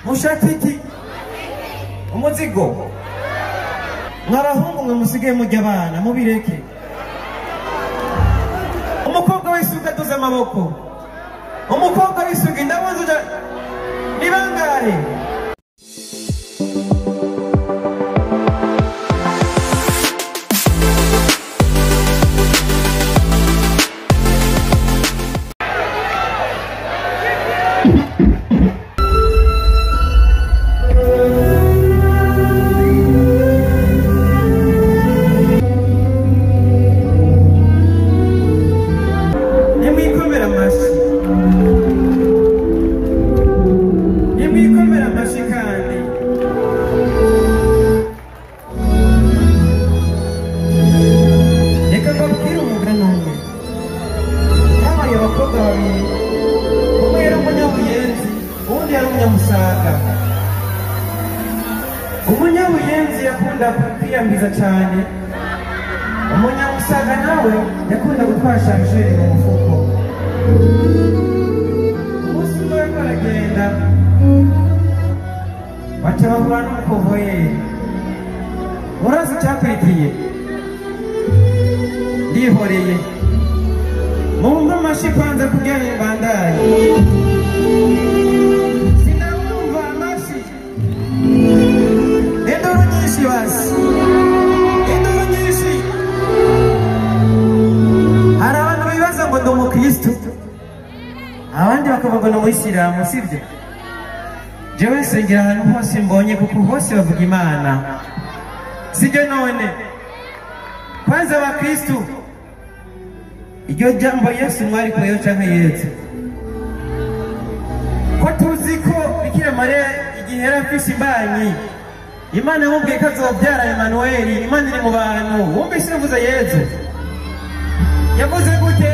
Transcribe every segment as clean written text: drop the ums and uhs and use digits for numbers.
mushakiki umuzigo mwabahungu mwe musigaye mujya abana mubireke umukobwa w'isuka duze amaboko umukobwa w'isuka indabonze uja ni bangahe umunyabuyenzi yakunda kwiyambiza cyane umunyamusaga nawe yakunda gutwara sharjeri mu mufuko umunsi umwe bariko baragenda baca bahura n'umukovoyeri murazi icyakurikiye ndihoreye mumve amashi kwanza kugira ngo mbandanye sinabumva amashi induru nyinshi basi induru nyinshi hari abantu bibaza ngo ndi umukristo abandi bakavuga ni umuyisilamu sibyo jewe nsengera ahantu hose mbonye kuko hose bavuga imana sibyo none kwanza abakristo iryo jambo Yesu mwari kuyo canke Yesu ko tuzi ko Bikira Mariya igihe yari afise imbanyi Imana yamubwiye ko azobyara Emmanuel Imana iri mu bantu wumvise yavuze Yesu yavuze gute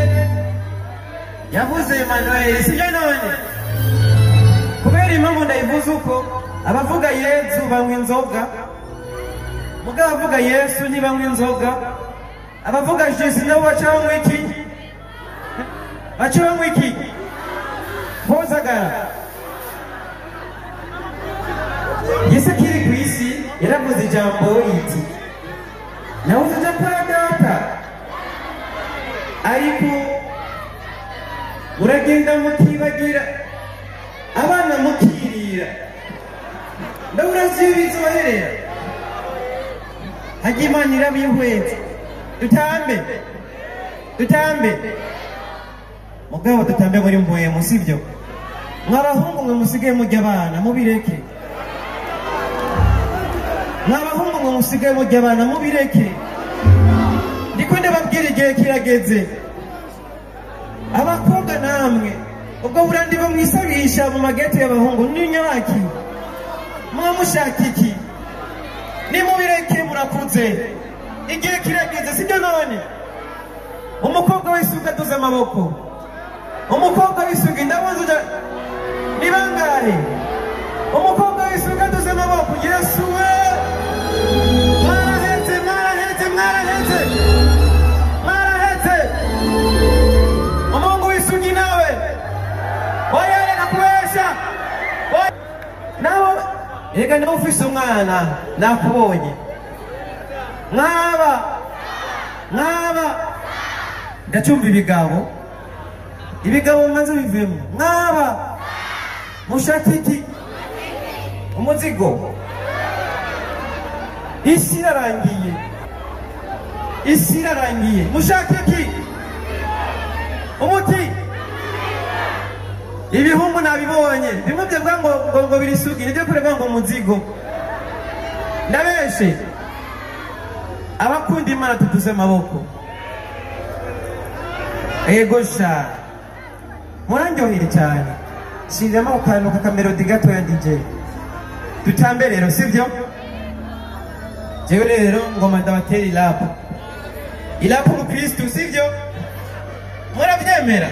yavuze Emmanuel sibyo none kubera impamvu ndayivuze uko abavuga Yesu banywa inzoga mugabo abavuga Yesu ntibanywa inzoga abavuga Yesu nabo bacanywa iki bacanywa iki pozagara Yesu kiri ku isi yaravuze ijambo iti nawe uzaja kwa data ariko uragenda mukibagira abana mukirira ndaburazi bizoherera hajya Imana irabihweze dutambe mugabo dutambe muri mbuye musibyo mwabahungu mwe musigaye mujya abana mubireke mwabahungu mwe musigaye mujya abana mubireke ndiko ndababwira igihe kirageze abakobwa namwe ubwo burandi bo mwisagisha mu mageti y'abahungu n'inyabaki mwamushaka iki nimubireke murakuze igihe kirageze sibyo none umukobwa w'isuka duze amaboko umukobwa w'isuka indabonze uja ni bangahe umukobwa w'isuka duze amaboko Yesu we mwarahetse umuhungu w'isugi nawe wayereka kubesha nawe ega nawe ufise umwana nakubonye mwaba ndacumva ibigabo maze bivemo mwaba mushakiki umuzigo isi irarangiye mushakiki umuti ibihumbu nabibonye bimwe byavuga ngo birisugi nibyo kureba ngo umuzigo ndabeshe abakunda Imana tutuze amaboko ego sha murandyohera cyane shiriramo akantu k'akamelodi gato ya DJ dutambe rero sibyo jewe rero ngoma ndabatera ilapu mu Kristo sibyo murabyemera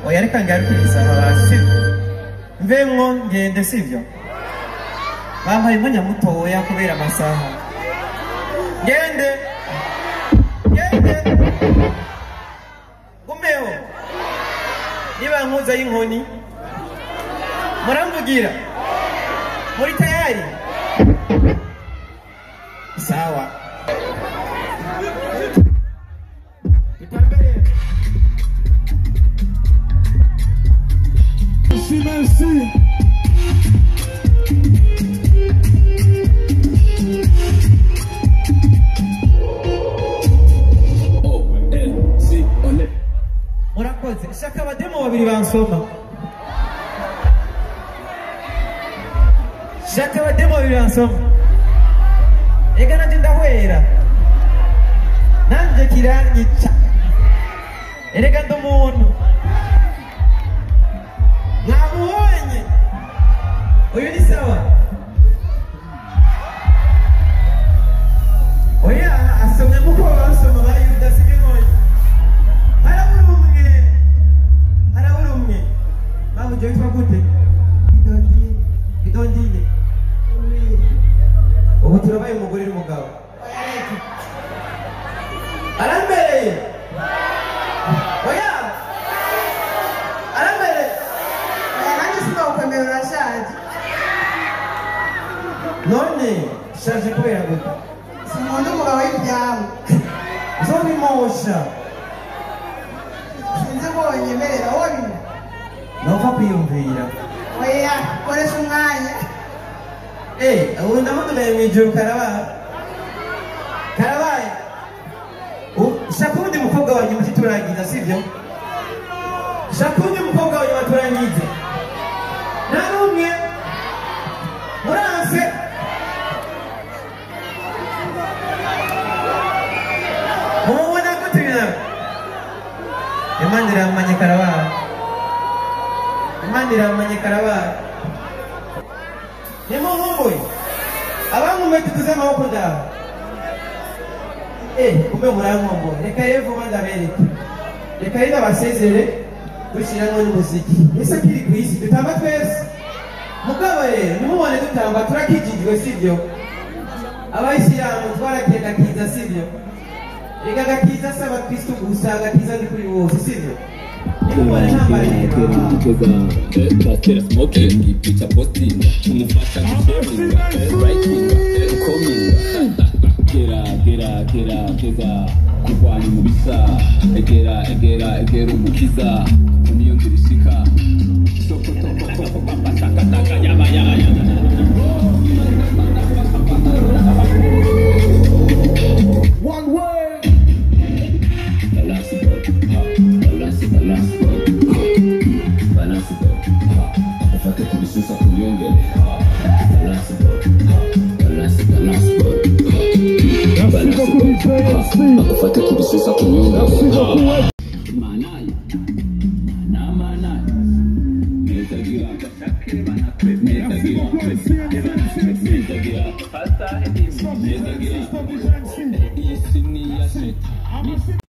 oya ariko ngarukiriza hasi mvemwo ngende sibyo bampaye umwanya mutoya kubera amasaha ngende gumeho niba nkuza y'inkoni muramvugira Muri tayari? Sawa. Tutambele. Merci. Murakoze. Shaka abademo babiri bansoma. Shaka abademo babiri bansoma. Ega nanje ndahwera. Nanje kiranyica. Erega ndo muntu. Mwamubonye. Uyu ni sawa. Oya asomye muko basoma bayuda sigengoye. Harabura Babu joyi twa gute? Bidondine. Ubu turabaye umugore n'umugabo. Arambere. Oya. Arambere. Nanjye sinba ukwemera urashaje. None shaje kubera gute? Sinkunda umugabo w'ibyamu. Zobimosha. Sinzi ko wanyemerera wonyine. Nova kwiyumvira. Oya, koresha umwanya. Ubu ndamudugaye mu ijoro Karabaye. Karabaye. Shaka undi mukobwa wanjye muti turangiza sibyo? Shaka undi mukobwa wanjye baturangize. Nta n'umwe muranse. Mumubona gute binawe? Imana iramanye Karabaye. Imana iramanye Karabaye. Nimuhumbuye. Abankumbuye tutuze amaboko ndawe. Kumbe murankumbuye. Reka rero vuba ndabereke. Reka rero abasezere dushyiramo n'umuziki. Ese kiri ku isi dutamba twese. Mugabo rero nimubone dutamba turakijijwe sibyo? Abayisilamu twarakenda kiza sibyo? Reka gakiza saba Kristo gusa gakiza ni kuri bose sibyo? Nimubone ntambaye Kera smoking, pizza posting, umufasha gusharing, writing, coming. Kera kurwanya umubisa, egera umukiza, niyo ndirishika. One word. Ufate kubisusa kunyongele. Ufate kubisusa kunyongele. Manai. Netagira. Netagira.